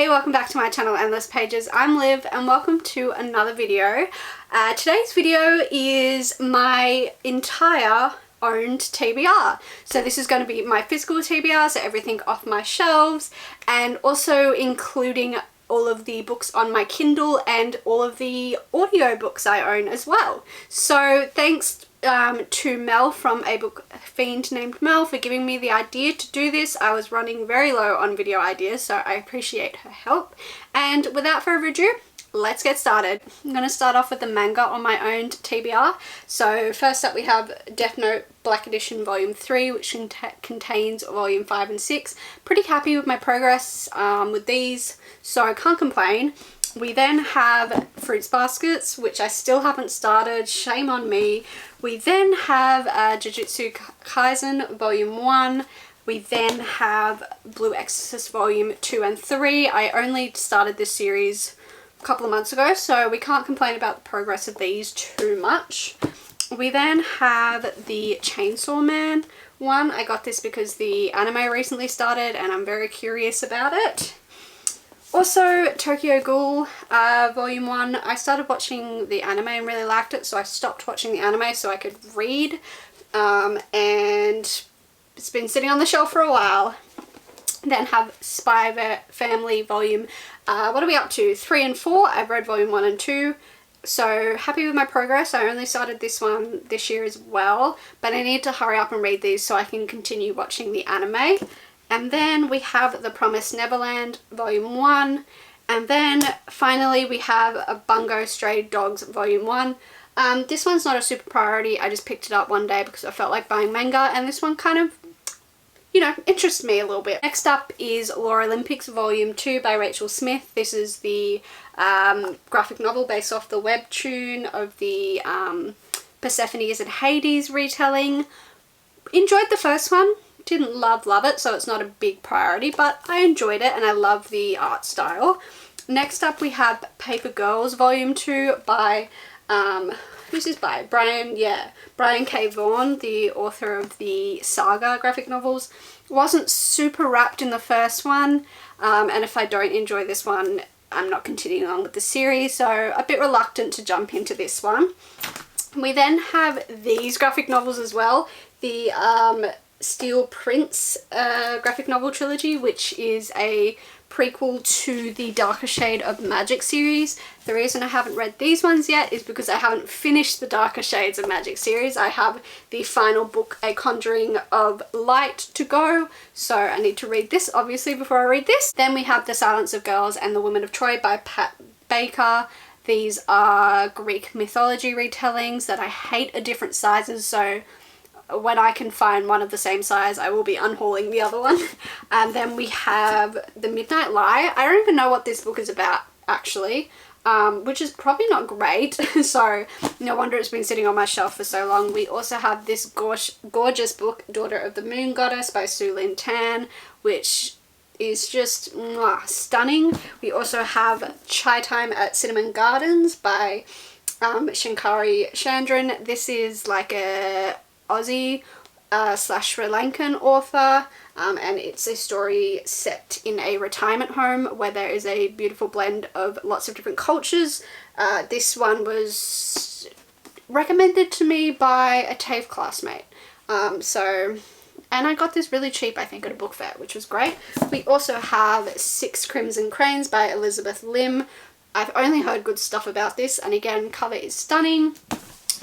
Hey, welcome back to my channel Endless Pages. I'm Liv and welcome to another video. Today's video is my entire owned TBR. So this is going to be my physical TBR, so everything off my shelves, and also including all of the books on my Kindle and all of the audio books I own as well. So thanks to Mel from A Book Fiend named Mel for giving me the idea to do this. I was running very low on video ideas, so I appreciate her help. And without further ado, let's get started. I'm going to start off with the manga on my owned TBR. So first up we have Death Note Black Edition Volume 3, which contains Volume 5 and 6. Pretty happy with my progress with these, so I can't complain. We then have Fruits Baskets, which I still haven't started, shame on me. We then have Jujutsu Kaisen Volume 1. We then have Blue Exorcist Volume 2 and 3. I only started this series a couple of months ago, so we can't complain about the progress of these too much. We then have the Chainsaw Man one. I got this because the anime recently started and I'm very curious about it. Also, Tokyo Ghoul Volume 1. I started watching the anime and really liked it, so I stopped watching the anime so I could read, and it's been sitting on the shelf for a while. Then have Spy Family Volume, what are we up to? 3 and 4. I've read Volume 1 and 2. So happy with my progress. I only started this one this year as well, but I need to hurry up and read these so I can continue watching the anime. And then we have The Promised Neverland Volume 1. And then finally we have a Bungo Stray Dogs Volume 1. This one's not a super priority. I just picked it up one day because I felt like buying manga, and this one kind of, you know, interests me a little bit. Next up is Lore Olympics Volume 2 by Rachel Smith. This is the graphic novel based off the webtoon of the Persephone's and Hades retelling. Enjoyed the first one. Didn't love it, so it's not a big priority, but I enjoyed it and I love the art style. Next up we have Paper Girls Volume 2 by, who's this by? Brian K. Vaughan, the author of the Saga graphic novels. Wasn't super wrapped in the first one, and if I don't enjoy this one, I'm not continuing on with the series, so a bit reluctant to jump into this one. We then have these graphic novels as well. The Steel Prince graphic novel trilogy, which is a prequel to the Darker Shade of Magic series. The reason I haven't read these ones yet is because I haven't finished the Darker Shades of Magic series. I have the final book, A Conjuring of Light, to go, so I need to read this obviously before I read this. Then we have The Silence of Girls and the Women of Troy by Pat Baker. These are Greek mythology retellings that I hate are different sizes, so when I can find one of the same size, I will be unhauling the other one. And then we have The Midnight Lie. I don't even know what this book is about, actually, which is probably not great. So no wonder it's been sitting on my shelf for so long. We also have this gorgeous book, Daughter of the Moon Goddess by Su Lin Tan, which is just stunning. We also have Chai Time at Cinnamon Gardens by Shankari Chandran. This is like a Aussie slash Sri Lankan author, and it's a story set in a retirement home where there is a beautiful blend of lots of different cultures. This one was recommended to me by a TAFE classmate, and I got this really cheap, I think, at a book fair, which was great. We also have Six Crimson Cranes by Elizabeth Lim. I've only heard good stuff about this, and again, cover is stunning.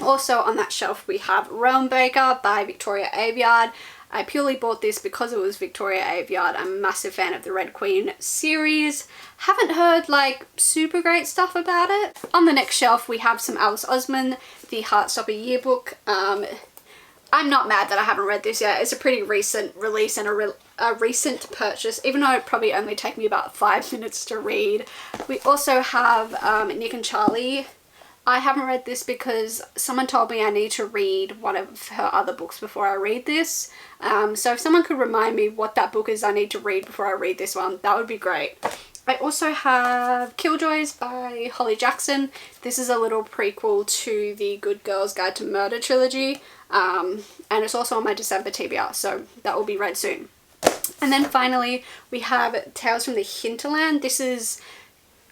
Also on that shelf we have Realm Breaker by Victoria Aveyard. I purely bought this because it was Victoria Aveyard. I'm a massive fan of the Red Queen series. Haven't heard like super great stuff about it. On the next shelf we have some Alice Osman, the Heartstopper yearbook. I'm not mad that I haven't read this yet. It's a pretty recent release and a recent purchase, even though it probably only take me about 5 minutes to read. We also have Nick and Charlie. I haven't read this because someone told me I need to read one of her other books before I read this. So if someone could remind me what that book is I need to read before I read this one, that would be great. I also have Killjoys by Holly Jackson. This is a little prequel to the Good Girls Guide to Murder trilogy, and it's also on my December TBR, so that will be read soon. And then finally we have Tales from the Hinterland. This is,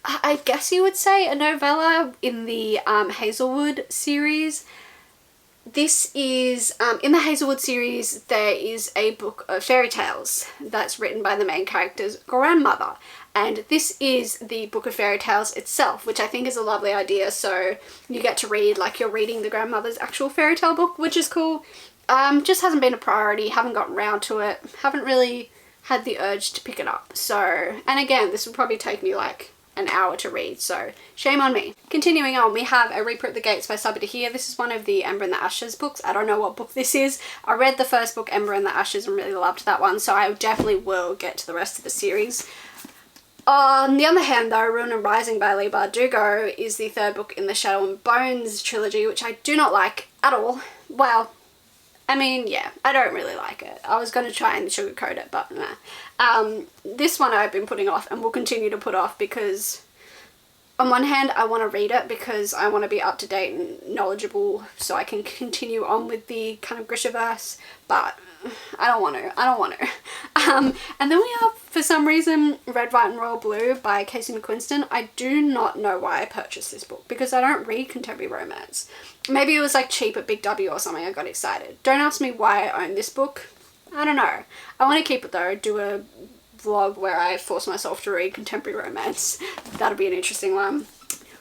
I guess you would say, a novella in the Hazelwood series. This is, in the Hazelwood series, there is a book of fairy tales that's written by the main character's grandmother. And this is the book of fairy tales itself, which I think is a lovely idea. So you get to read like you're reading the grandmother's actual fairy tale book, which is cool. Just hasn't been a priority, haven't gotten around to it, haven't really had the urge to pick it up. So, and again, this would probably take me like an hour to read, so shame on me. Continuing on, we have A Reaper at the Gates by Sabaa Tahir. This is one of the Ember and the Ashes books. I don't know what book this is. I read the first book, Ember and the Ashes, and really loved that one, so I definitely will get to the rest of the series. On the other hand though, Ruin and Rising by Leigh Bardugo is the third book in the Shadow and Bones trilogy, which I do not like at all. Well, I mean, yeah, I don't really like it. I was going to try and sugarcoat it, but nah. This one I've been putting off and will continue to put off because on one hand I want to read it because I want to be up to date and knowledgeable so I can continue on with the kind of Grishaverse, but I don't want to. And then we have, for some reason, Red, White and Royal Blue by Casey McQuiston. I do not know why I purchased this book because I don't read contemporary romance. Maybe it was like cheap at Big W or something, I got excited. Don't ask me why I own this book. I don't know. I want to keep it though, do a vlog where I force myself to read contemporary romance. That'll be an interesting one.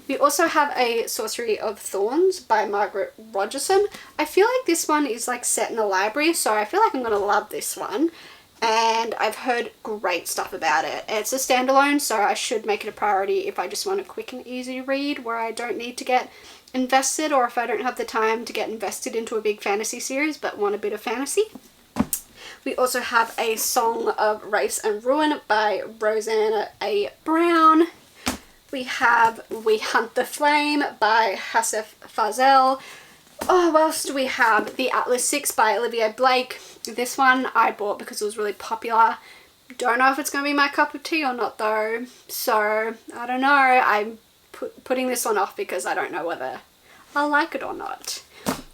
We also have A Sorcery of Thorns by Margaret Rogerson. I feel like this one is like set in a library, so I feel like I'm going to love this one. And I've heard great stuff about it. It's a standalone, so I should make it a priority if I just want a quick and easy read where I don't need to get invested, or if I don't have the time to get invested into a big fantasy series but want a bit of fantasy. We also have A Song of Race and Ruin by Rosanna A. Brown. We have We Hunt the Flame by Hassef Fazel. Oh, what else do we have? The Atlas 6 by Olivia Blake. This one I bought because it was really popular. Don't know if it's going to be my cup of tea or not though. So, I don't know. I'm putting this one off because I don't know whether I'll like it or not.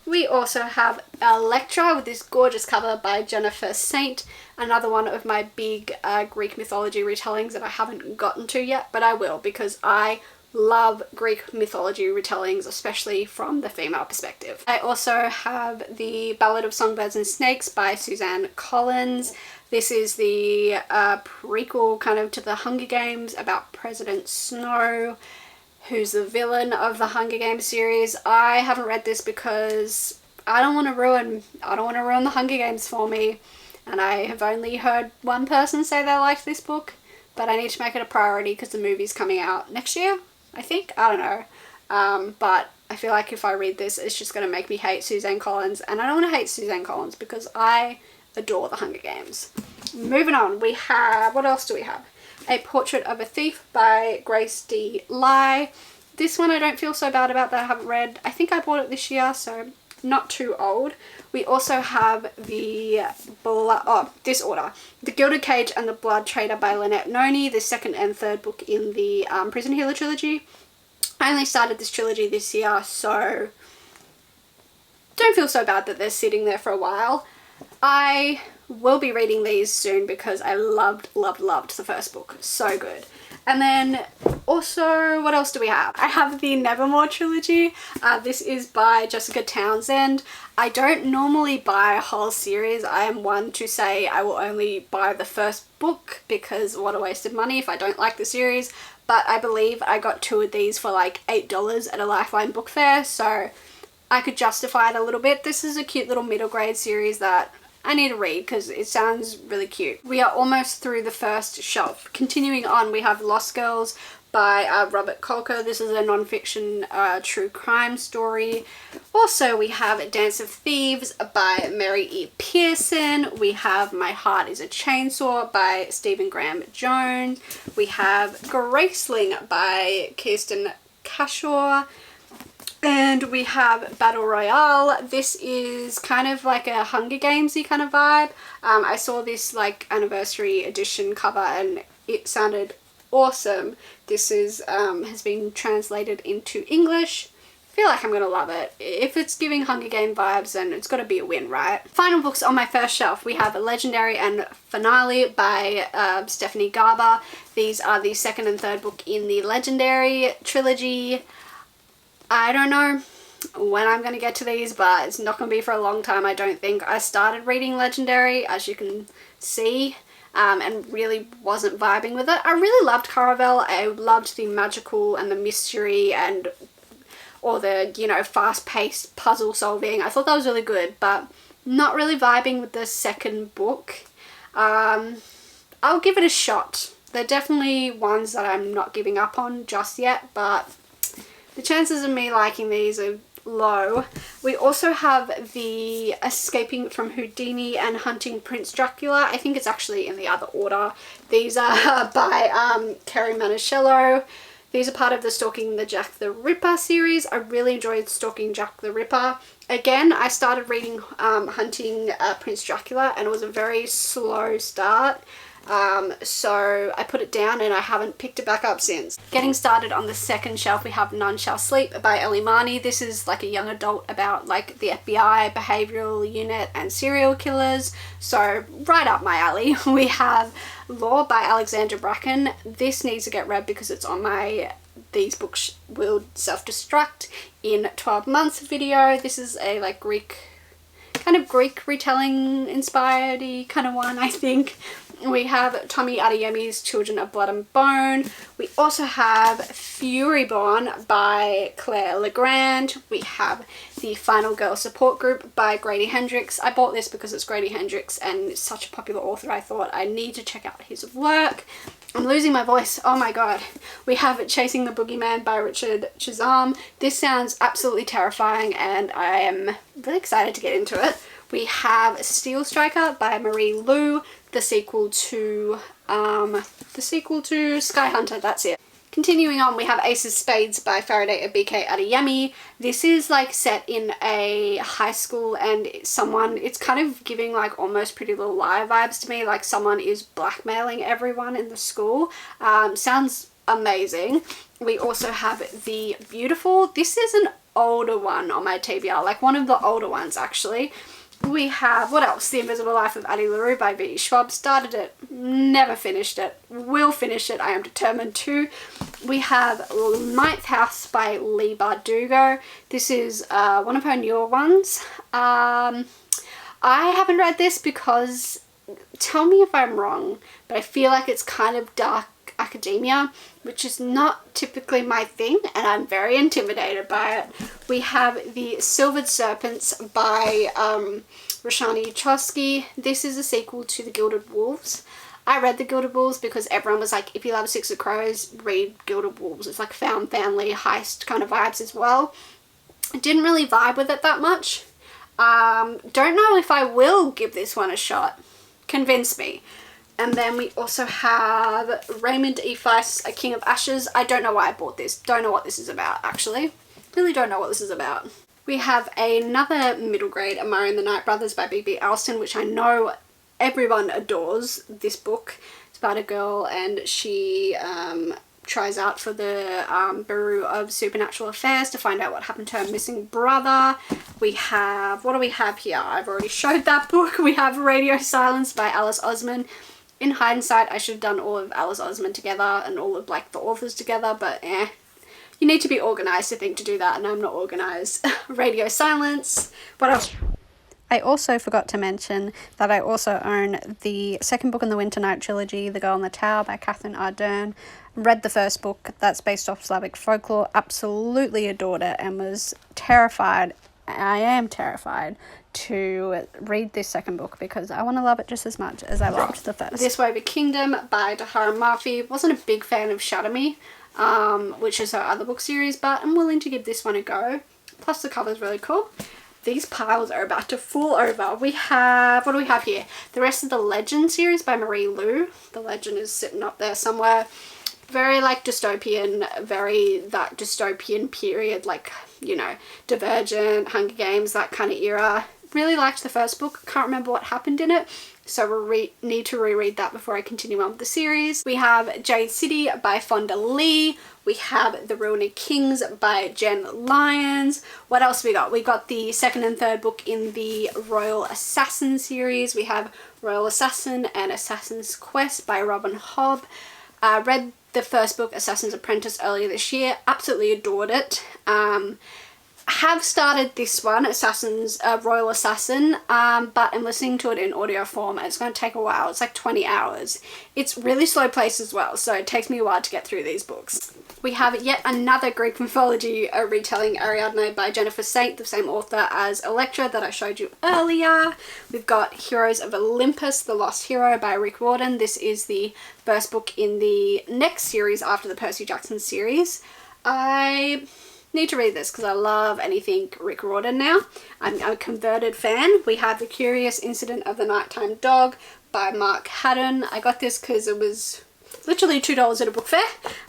We also have Electra with this gorgeous cover by Jennifer Saint. Another one of my big Greek mythology retellings that I haven't gotten to yet, but I will because I love Greek mythology retellings, especially from the female perspective. I also have The Ballad of Songbirds and Snakes by Suzanne Collins. This is the prequel kind of to the Hunger Games about President Snow, who's the villain of the Hunger Games series. I haven't read this because I don't want to ruin the Hunger Games for me, and I have only heard one person say they liked this book, but I need to make it a priority because the movie's coming out next year, I think. I don't know. But I feel like if I read this, it's just going to make me hate Suzanne Collins, and I don't want to hate Suzanne Collins because I adore the Hunger Games. Moving on, we have, what else do we have? A Portrait of a Thief by Grace D. Lai. This one I don't feel so bad about that I haven't read. I think I bought it this year, so not too old. We also have the Disorder, The Gilded Cage and the Blood Trader by Lynette Noni, the second and third book in the Prison Healer trilogy. I only started this trilogy this year, so don't feel so bad that they're sitting there for a while. I will be reading these soon because I loved the first book. So good. And then also, what else do we have? I have the Nevermore trilogy. This is by Jessica Townsend. I don't normally buy a whole series. I am one to say I will only buy the first book because what a waste of money if I don't like the series. But I believe I got 2 of these for like $8 at a Lifeline book fair, so I could justify it a little bit. This is a cute little middle grade series that I need to read because it sounds really cute. We are almost through the first shelf. Continuing on, we have Lost Girls by Robert Kolker. This is a non-fiction true crime story. Also, we have Dance of Thieves by Mary E. Pearson. We have My Heart is a Chainsaw by Stephen Graham Jones. We have Graceling by Kirsten Kashaw. And we have Battle Royale. This is kind of like a Hunger Games-y kind of vibe. I saw this like anniversary edition cover and it sounded awesome. This is has been translated into English. feel like I'm gonna love it. If it's giving Hunger Game vibes, then it's gotta be a win, right? Final books on my first shelf, we have Legendary and Finale by Stephanie Garber. These are the second and third book in the Legendary trilogy. I don't know when I'm gonna get to these, but it's not gonna be for a long time, I don't think. I started reading Legendary, as you can see, and really wasn't vibing with it. I really loved Caravel. I loved the magical and the mystery and all the, you know, fast-paced puzzle solving. I thought that was really good, but not really vibing with the second book. I'll give it a shot. They're definitely ones that I'm not giving up on just yet, but the chances of me liking these are low. We also have the Escaping from Houdini and Hunting Prince Dracula. I think it's actually in the other order. These are by Kerry Maniscello. These are part of the Stalking the Jack the Ripper series. I really enjoyed Stalking Jack the Ripper. Again, I started reading Hunting Prince Dracula, and it was a very slow start. So I put it down and I haven't picked it back up since. Getting started on the second shelf, we have None Shall Sleep by Ellie Marney. This is like a young adult about like the FBI, behavioral unit and serial killers. So right up my alley. We have Law by Alexandra Bracken. This needs to get read because it's on my These Books Will Self-Destruct in 12 Months video. This is a like Greek retelling inspired kind of one, I think. We have Tommy Adeyemi's Children of Blood and Bone. We also have Furyborn by Claire Legrand. We have The Final Girl Support Group by Grady Hendrix. I bought this because it's Grady Hendrix and it's such a popular author. I thought I need to check out his work. I'm losing my voice. Oh my god. We have Chasing the Boogeyman by Richard Chisholm. This sounds absolutely terrifying and I am really excited to get into it. We have Steel Striker by Marie Lu, the sequel to Sky Hunter, that's it. Continuing on, we have Ace of Spades by Faraday BK Adeyemi. This is like set in a high school and it's kind of giving like almost Pretty Little Liar vibes to me, like someone is blackmailing everyone in the school. Sounds amazing. We also have The Beautiful. This is an older one on my TBR, like one of the older ones actually. We have, what else? The Invisible Life of Addie LaRue by V. Schwab. Started it, never finished it. Will finish it, I am determined to. We have Ninth House by Leigh Bardugo. This is one of her newer ones. I haven't read this because, tell me if I'm wrong, but I feel like it's kind of dark academia, which is not typically my thing, and I'm very intimidated by it. We have The Silvered Serpents by Roshani Chosky. This is a sequel to The Gilded Wolves. I read The Gilded Wolves because everyone was like, if you love Six of Crows, read Gilded Wolves. It's like found family heist kind of vibes as well. I didn't really vibe with it that much. Don't know if I will give this one a shot. Convince me. And then we also have Raymond E. Feist, A King of Ashes. I don't know why I bought this. Don't know what this is about, actually. Really don't know what this is about. We have another middle grade, Amari and the Night Brothers by B.B. Alston, which I know everyone adores this book. It's about a girl and she tries out for the Bureau of Supernatural Affairs to find out what happened to her missing brother. We have, what do we have here? I've already showed that book. We have Radio Silence by Alice Osman. In hindsight, I should have done all of Alice Osman together and all of like the authors together, but you need to be organised, I think, to do that, and I'm not organised. Radio Silence. What else? I also forgot to mention that I also own the second book in the Winter Night trilogy, The Girl in the Tower by Catherine Ardern. Read the first book, that's based off Slavic folklore, absolutely adored it and was terrified. I am terrified to read this second book because I want to love it just as much as I loved the first. This Way of a Kingdom by Dahara Murphy. Wasn't a big fan of Shatter Me, which is her other book series, but I'm willing to give this one a go. Plus the cover's really cool. These piles are about to fall over. We have, what do we have here? The rest of the Legend series by Marie Lu. The Legend is sitting up there somewhere. Very like dystopian, very that dystopian period, like, you know, Divergent, Hunger Games, that kind of era. Really liked the first book. Can't remember what happened in it. so we need to reread that before I continue on with the series. We have Jade City by Fonda Lee. We have The Ruined Kings by Jen Lyons. What else we got? We got the second and third book in the Royal Assassin series. We have Royal Assassin and Assassin's Quest by Robin Hobb. Read the first book, Assassin's Apprentice, earlier this year. Absolutely adored it. Have started this one, Royal Assassin, but I'm listening to it in audio form and it's going to take a while. It's like 20 hours. It's really slow paced as well, so it takes me a while to get through these books. We have yet another Greek mythology retelling, Ariadne by Jennifer Saint, the same author as Electra that I showed you earlier. We've got Heroes of Olympus, The Lost Hero by Rick Riordan. This is the first book in the next series after the Percy Jackson series. I need to read this because I love anything Rick Riordan now. I'm a converted fan. We have The Curious Incident of the Nighttime Dog by Mark Haddon. I got this because it was literally $2 at a book fair.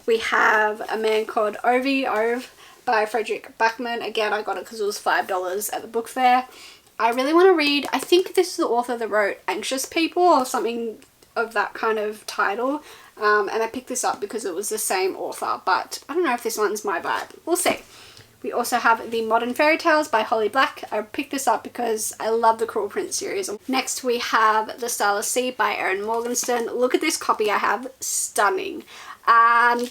We have A Man Called Ove by Frederick Backman. Again, I got it because it was $5 at the book fair. I really want to read, I think this is the author that wrote Anxious People or something of that kind of title. And I picked this up because it was the same author, but I don't know if this one's my vibe. We'll see. We also have The Modern Fairy Tales by Holly Black. I picked this up because I love the Cruel Prince series. Next we have The Starless Sea by Erin Morgenstern. Look at this copy I have. Stunning.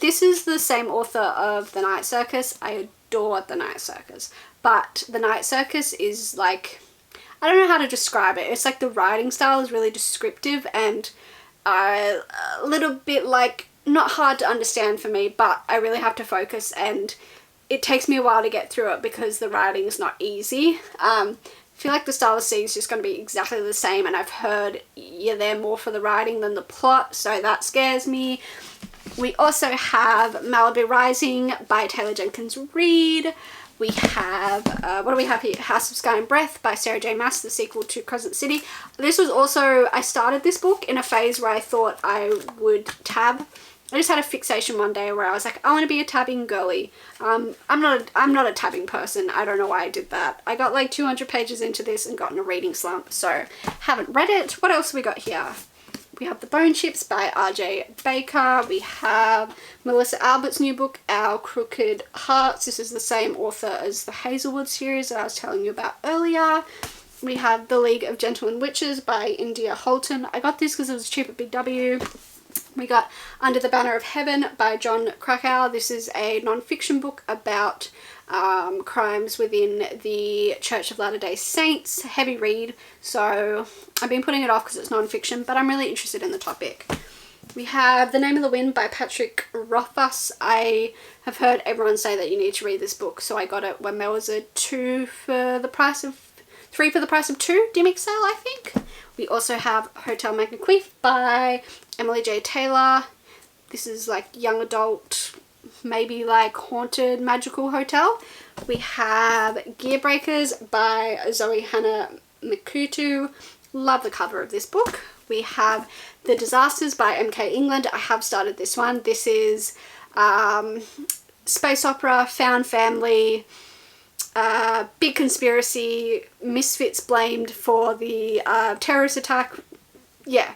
This is the same author of The Night Circus. I adore The Night Circus. But The Night Circus is like, I don't know how to describe it. It's like the writing style is really descriptive and a little bit like not hard to understand for me, but I really have to focus and it takes me a while to get through it because the writing is not easy. I feel like The Starless Sea is just going to be exactly the same, and I've heard you're there more for the writing than the plot, so that scares me. We also have Malibu Rising by Taylor Jenkins Reid. We have, what do we have here? House of Sky and Breath by Sarah J Maas, the sequel to Crescent City. This was also, I started this book in a phase where I thought I would tab. I just had a fixation one day where I was like, I want to be a tabbing girly. I'm not a tabbing person. I don't know why I did that. I got like 200 pages into this and got in a reading slump, so haven't read it. What else have we got here? We have The Bone Ships by R.J. Baker. We have Melissa Albert's new book, Our Crooked Hearts. This is the same author as the Hazelwood series that I was telling you about earlier. We have The League of Gentlemen Witches by India Holton. I got this because it was cheap at Big W. We got Under the Banner of Heaven by John Krakauer. This is a non-fiction book about crimes within the Church of Latter-day Saints. Heavy read, so I've been putting it off because it's non-fiction, but I'm really interested in the topic. We have The Name of the Wind by Patrick Rothfuss. I have heard everyone say that you need to read this book, so I got it when there was a 3 for the price of 2 Dimick sale, I think. We also have Hotel Magnaqueef by Emily J. Taylor. This is like young adult, maybe like haunted magical hotel. We have Gear Breakers by Zoe Hannah Mikutu. Love the cover of this book. We have The Disasters by M.K. England. I have started this one. This is space opera, found family, big conspiracy, misfits blamed for the terrorist attack. Yeah,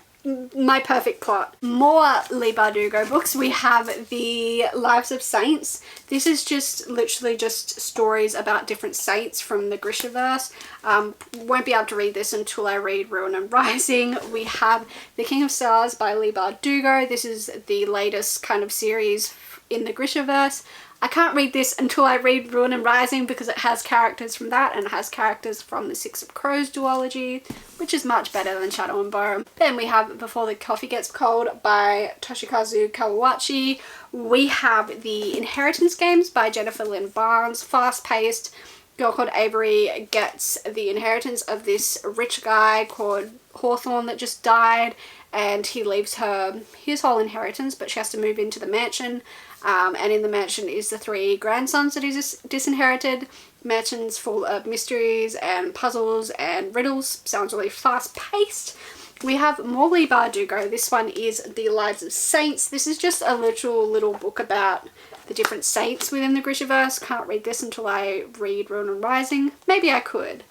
my perfect plot. More Leigh Bardugo books. We have The Lives of Saints. This is just literally just stories about different saints from the Grishaverse. Won't be able to read this until I read Ruin and Rising. We have The King of Stars by Leigh Bardugo. This is the latest kind of series in the Grishaverse. I can't read this until I read Ruin and Rising because it has characters from that and it has characters from the Six of Crows duology, which is much better than Shadow and Bone. Then we have Before the Coffee Gets Cold by Toshikazu Kawachi. We have The Inheritance Games by Jennifer Lynn Barnes. Fast-paced, girl called Avery gets the inheritance of this rich guy called Hawthorne that just died, and he leaves her his whole inheritance, but she has to move into the mansion. And in the mansion is the 3 grandsons that he's disinherited. Mansion's full of mysteries and puzzles and riddles. Sounds really fast-paced. We have more Leigh Bardugo. This one is The Lives of Saints. This is just a literal little book about the different saints within the Grishaverse. Can't read this until I read Ruin and Rising. Maybe I could.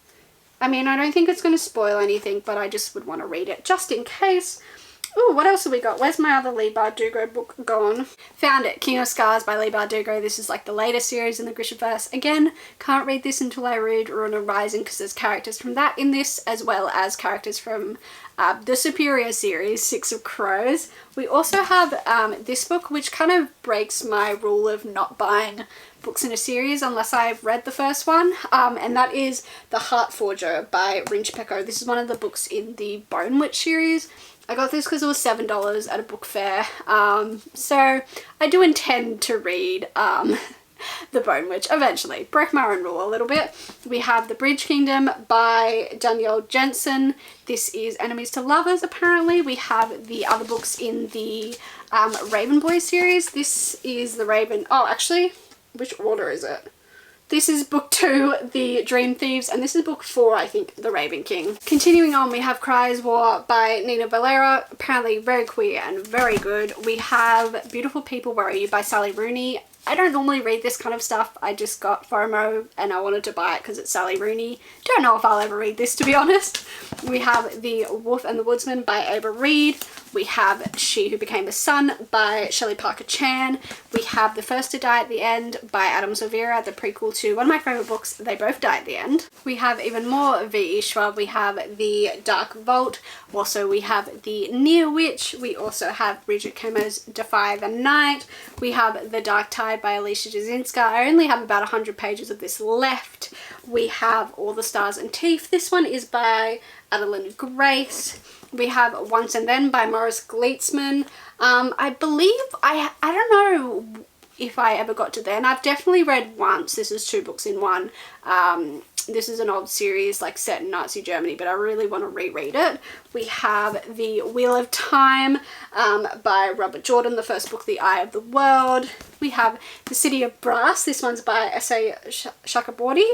I mean, I don't think it's going to spoil anything, but I just would want to read it just in case. Oh, what else have we got? Where's my other Leigh Bardugo book gone? Found it. King of Scars by Leigh Bardugo. This is like the latest series in the Grishaverse. Again, can't read this until I read Runa Rising because there's characters from that in this, as well as characters from the Superior series, Six of Crows. We also have this book, which kind of breaks my rule of not buying books in a series unless I've read the first one, and that is The Heart Forger by Rinch Pecco. This is one of the books in the Bone Witch series. I got this because it was $7 at a book fair, so I do intend to read The Bone Witch eventually. Break my own rule a little bit. We have The Bridge Kingdom by Danielle Jensen. This is Enemies to Lovers, apparently. We have the other books in the Raven Boy series. This is the Raven... Oh, actually, which order is it? This is book 2, The Dream Thieves, and this is book 4, I think, The Raven King. Continuing on, we have Cries War by Nina Valera, apparently very queer and very good. We have Beautiful People, Where Are You by Sally Rooney. I don't normally read this kind of stuff. I just got FOMO and I wanted to buy it because it's Sally Rooney. Don't know if I'll ever read this, to be honest. We have The Wolf and the Woodsman by Ava Reed. We have She Who Became the Sun by Shelley Parker Chan. We have The First to Die at the End by Adam Silvera, the prequel to one of my favourite books, They Both Die at the End. We have even more V.E. Schwab. We have The Dark Vault. Also, we have The Near Witch. We also have Bridget Kemo's Defy the Night. We have The Dark Tide by Alicia Jasinska. I only have about 100 pages of this left. We have All the Stars and Teeth. This one is by Adeline Grace. We have Once and Then by Morris Gleitzman. I believe, I don't know if I ever got to then. I've definitely read once. This is 2 books in one. This is an old series like set in Nazi Germany, but I really want to reread it. We have The Wheel of Time by Robert Jordan, the first book, The Eye of the World. We have The City of Brass. This one's by S.A. Chakraborty.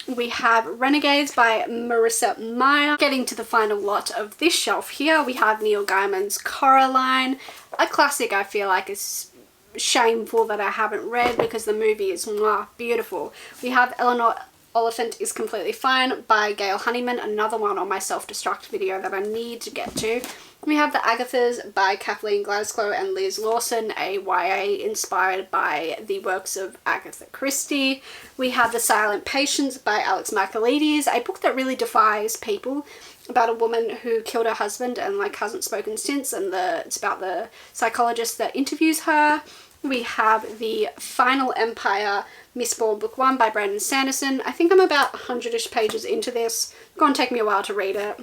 We have Renegades by Marissa Meyer. Getting to the final lot of this shelf here, we have Neil Gaiman's Coraline, a classic I feel like is shameful that I haven't read because the movie is beautiful. We have Eleanor Oliphant is Completely Fine by Gail Honeyman, another one on my self-destruct video that I need to get to. We have The Agathas by Kathleen Glasgow and Liz Lawson, a YA inspired by the works of Agatha Christie. We have The Silent Patience by Alex Michaelides, a book that really defies people, about a woman who killed her husband and like hasn't spoken since, and it's about the psychologist that interviews her. We have The Final Empire, Mistborn Book 1 by Brandon Sanderson. I think I'm about 100-ish pages into this. It's going to take me a while to read it.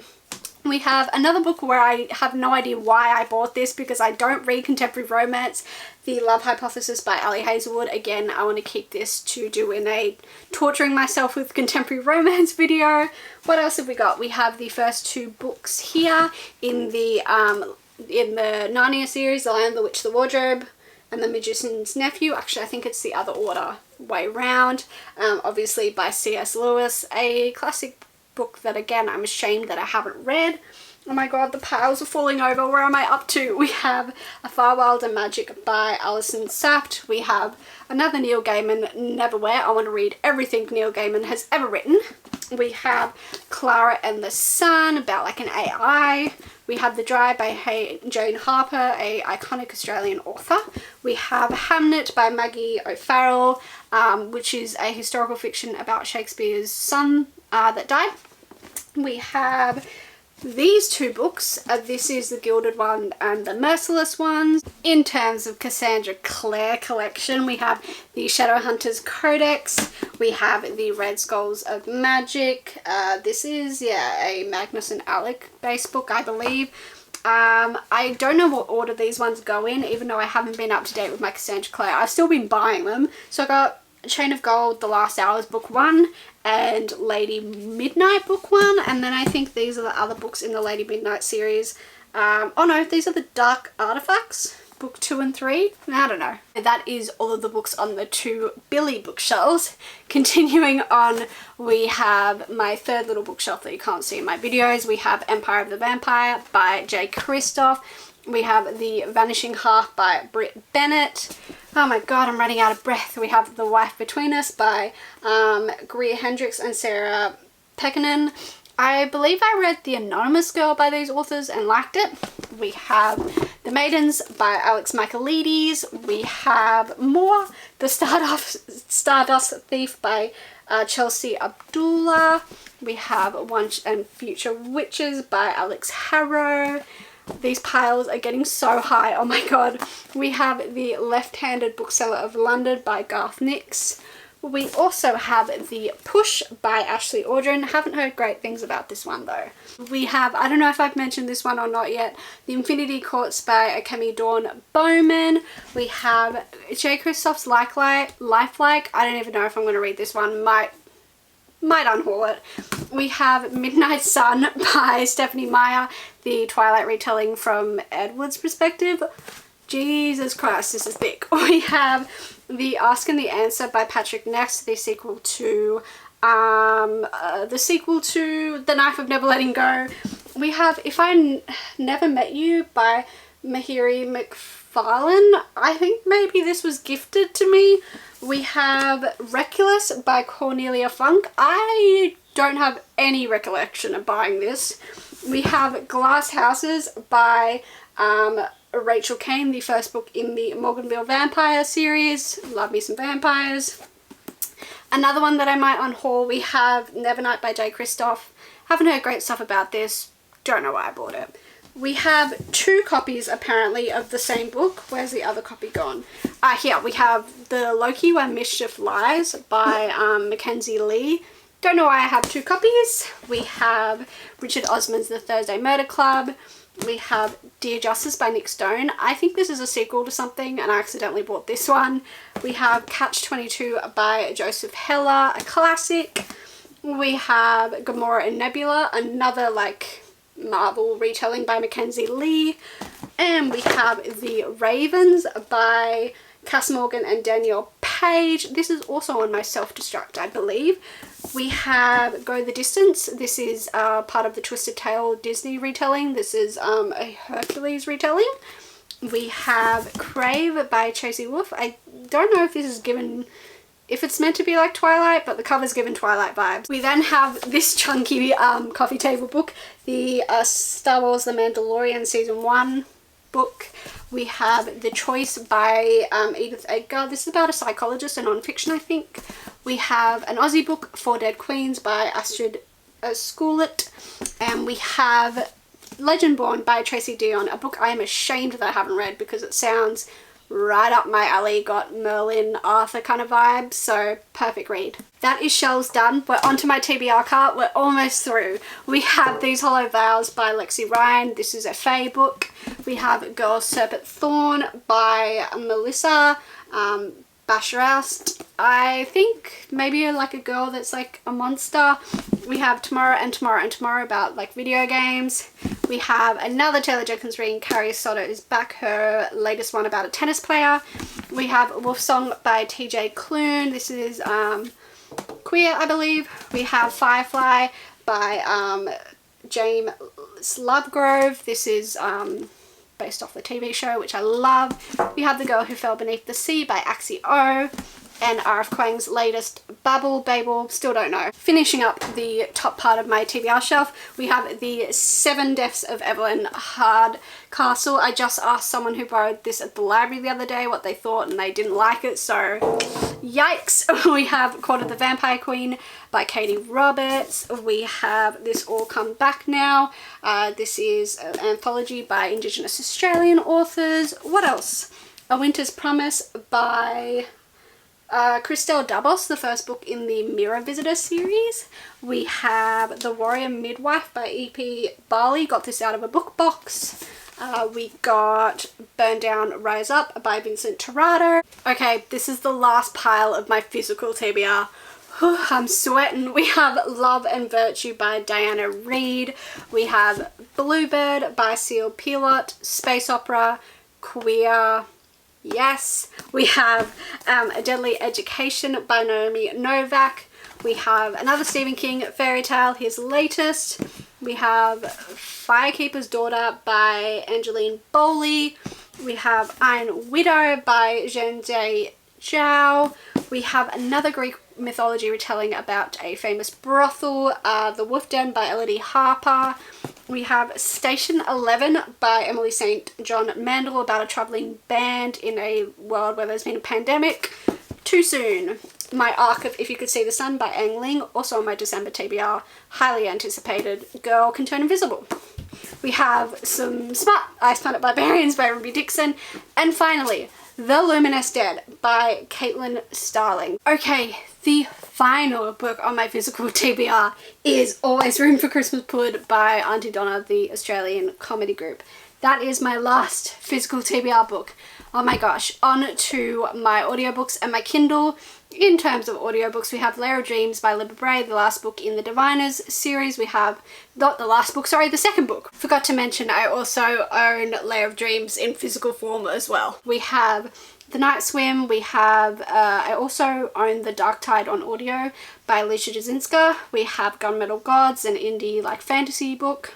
We have another book where I have no idea why I bought this because I don't read contemporary romance. The Love Hypothesis by Ali Hazelwood. Again, I want to keep this to do in a torturing myself with contemporary romance video. What else have we got? We have the first 2 books here in the Narnia series, The Lion, the Witch, the Wardrobe, and The Magician's Nephew. Actually, I think it's the other order way round. Obviously by C.S. Lewis, a classic book that again I'm ashamed that I haven't read. Oh my god, the piles are falling over. Where am I up to? We have A Far Wilder Magic by Alison Saft. We have another Neil Gaiman, Neverwhere. I want to read everything Neil Gaiman has ever written. We have Clara and the Sun, about like an AI. We have The Dry by Jane Harper, a iconic Australian author. We have Hamnet by Maggie O'Farrell, which is a historical fiction about Shakespeare's son that died. We have these 2 books. This is The Gilded One and The Merciless Ones. In terms of Cassandra Clare collection, we have the Shadowhunters Codex. We have the Red Skulls of Magic. This is, a Magnus and Alec based book, I believe. I don't know what order these ones go in, even though I haven't been up to date with my Cassandra Clare. I've still been buying them. So I got Chain of Gold, The Last Hours Book 1, and Lady Midnight Book 1, and then I think these are the other books in the Lady Midnight series. Oh no, these are the Dark Artifacts, Book 2 and 3. I don't know. That is all of the books on the 2 Billy bookshelves. Continuing on, we have my third little bookshelf that you can't see in my videos. We have Empire of the Vampire by Jay Kristoff. We have The Vanishing Half by Britt Bennett. Oh my god, I'm running out of breath. We have The Wife Between Us by Greer Hendricks and Sarah Pekkanen. I believe I read The Anonymous Girl by these authors and liked it. We have The Maidens by Alex Michaelides. We have more The Stardust Thief by Chelsea Abdullah. We have Once and Future Witches by Alex Harrow. These piles are getting so high, oh my god. We have The Left-Handed Bookseller of London by Garth Nix. We also have The Push by Ashley Audrin. Haven't heard great things about this one though. We have, I don't know if I've mentioned this one or not yet, The Infinity Courts by Akemi Dawn Bowman. We have J. Kristoff's Lifelike. I don't even know if I'm going to read this one. Might unhaul it. We have Midnight Sun by Stephanie Meyer, the Twilight retelling from Edward's perspective. Jesus Christ, this is thick. We have The Ask and the Answer by Patrick Ness, the sequel to The Knife of Never Letting Go. We have If I Never Met You by Mahiri McFarlane. I think maybe this was gifted to me. We have Reckless by Cornelia Funk. I don't have any recollection of buying this. We have Glass Houses by Rachel Kane, the first book in the Morganville Vampire series. Love me some vampires. Another one that I might unhaul, we have Nevernight by J. Kristoff. Haven't heard great stuff about this. Don't know why I bought it. We have 2 copies apparently of the same book. Where's the other copy gone? Here we have The Loki Where Mischief Lies by Mackenzie Lee. Don't know why I have 2 copies. We have Richard Osman's The Thursday Murder Club. We have Dear Justice by Nick Stone. I think this is a sequel to something and I accidentally bought this one. We have Catch-22 by Joseph Heller, a classic. We have Gamora and Nebula, another like Marvel retelling by Mackenzie Lee. And we have The Ravens by Cass Morgan and Danielle Page. This is also on my self-destruct, I believe. We have Go the Distance. This is part of the Twisted Tale Disney retelling. This is a Hercules retelling. We have Crave by Tracy Wolf. I don't know if this is given, if it's meant to be like Twilight, but the cover's given Twilight vibes. We then have this chunky coffee table book, the Star Wars The Mandalorian Season 1 book. We have The Choice by Edith Edgar. This is about a psychologist, a non-fiction I think. We have an Aussie book, Four Dead Queens by Astrid Scullett. And we have Legendborn by Tracy Dion, a book I am ashamed that I haven't read because it sounds right up my alley, got Merlin, Arthur kind of vibes, so perfect read. That is shelves done. We're onto my TBR cart. We're almost through. We have These Hollow Vows by Lexi Ryan. This is a Fae book. We have Girls Serpent Thorn by Melissa Basharoust. I think maybe like a girl that's like a monster. We have Tomorrow and Tomorrow and Tomorrow about like video games. We have another Taylor Jenkins reading, Carrie Soto is Back, her latest one about a tennis player. We have Wolf Song by TJ Klune. This is queer, I believe. We have Firefly by James Lovegrove. This is based off the TV show, which I love. We have The Girl Who Fell Beneath the Sea by Axie O. And R.F. Kuang's latest Babel, still don't know. Finishing up the top part of my TBR shelf, we have the 7 Deaths of Evelyn Hardcastle. I just asked someone who borrowed this at the library the other day what they thought and they didn't like it, so yikes. We have Court of the Vampire Queen by Katie Roberts. We have This All Come Back Now. This is an anthology by Indigenous Australian authors. What else? A Winter's Promise by Christelle Dabos, the first book in the Mirror Visitor series. We have The Warrior Midwife by E.P. Barley. Got this out of a book box. We got Burn Down, Rise Up by Vincent Torrado. Okay, this is the last pile of my physical TBR. I'm sweating. We have Love and Virtue by Diana Reid. We have Bluebird by Seal Pilot. Space Opera, Queer. Yes. We have A Deadly Education by Naomi Novak. We have another Stephen King fairy tale, his latest. We have Firekeeper's Daughter by Angeline Bowley. We have Iron Widow by Zhenjie Zhao. We have another Greek mythology retelling about a famous brothel, The Wolf Den by Elodie Harper. We have Station 11 by Emily St. John Mandel about a travelling band in a world where there's been a pandemic. Too Soon, My Arc of If You Could See the Sun by Ang Ling, also on my December TBR, highly anticipated. Girl Can Turn Invisible. We have some smart Ice Planet Barbarians by Ruby Dixon. And finally, The Luminous Dead by Caitlin Starling. Okay, the final book on my physical TBR is Always Room for Christmas Pud by Auntie Donna, the Australian comedy group. That is my last physical TBR book. Oh my gosh, on to my audiobooks and my Kindle. In terms of audiobooks, we have Lair of Dreams by Libba Bray, the last book in the Diviners series. We have, not the last book, sorry, the second book. Forgot to mention I also own Lair of Dreams in physical form as well. We have The Night Swim. We have, I also own The Dark Tide on audio by Alicia Jasinska. We have Gunmetal Gods, an indie like fantasy book.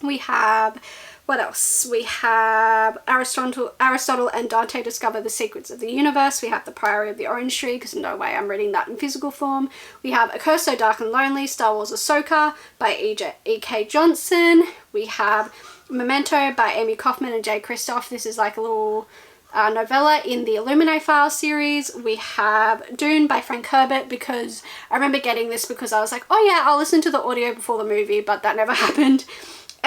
We have, what else? We have Aristotle and Dante Discover the Secrets of the Universe. We have The Priory of the Orange Tree, because no way I'm reading that in physical form. We have A Curse So Dark and Lonely, Star Wars Ahsoka by E.K. Johnson. We have Memento by Amy Kaufman and Jay Kristoff. This is like a little novella in the Illuminae Files series. We have Dune by Frank Herbert, because I remember getting this because I was like, oh yeah, I'll listen to the audio before the movie, but that never happened.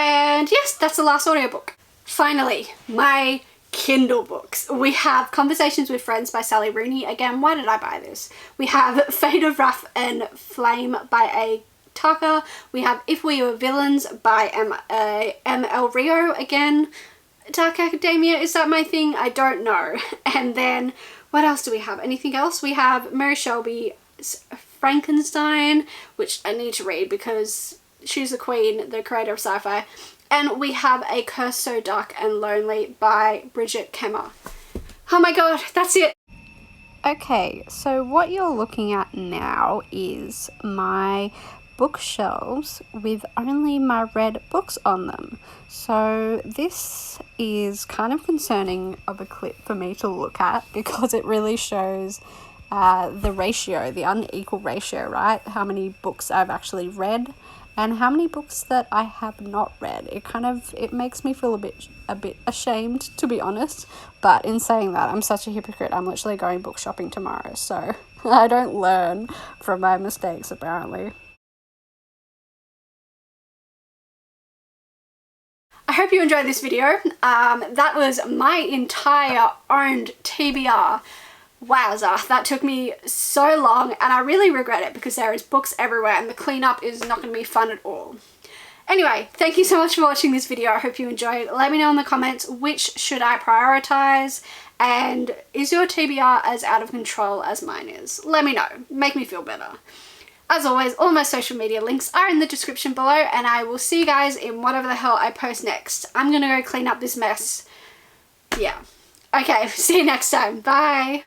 And yes, that's the last audiobook. Finally, my Kindle books. We have Conversations with Friends by Sally Rooney. Again, why did I buy this? We have Fate of Wrath and Flame by A. Tucker. We have If We Were Villains by M.L. Rio. Again, Dark Academia, is that my thing? I don't know. And then, what else do we have? Anything else? We have Mary Shelby's Frankenstein, which I need to read because she's the queen, the creator of sci-fi. And we have A Curse So Dark and Lonely by Bridget Kemmer. Oh my god, that's it! Okay, so what you're looking at now is my bookshelves with only my read books on them. So this is kind of concerning of a clip for me to look at, because it really shows the ratio, the unequal ratio, right? How many books I've actually read and how many books that I have not read. It makes me feel a bit ashamed, to be honest. But in saying that, I'm such a hypocrite. I'm literally going book shopping tomorrow, so I don't learn from my mistakes, apparently. I hope you enjoyed this video. That was my entire owned TBR. Wowza, that took me so long, and I really regret it because there is books everywhere and the cleanup is not going to be fun at all. Anyway, thank you so much for watching this video. I hope you enjoyed. Let me know in the comments which should I prioritize, and is your TBR as out of control as mine is? Let me know. Make me feel better. As always, all my social media links are in the description below, and I will see you guys in whatever the hell I post next. I'm gonna go clean up this mess. Yeah. Okay, see you next time. Bye!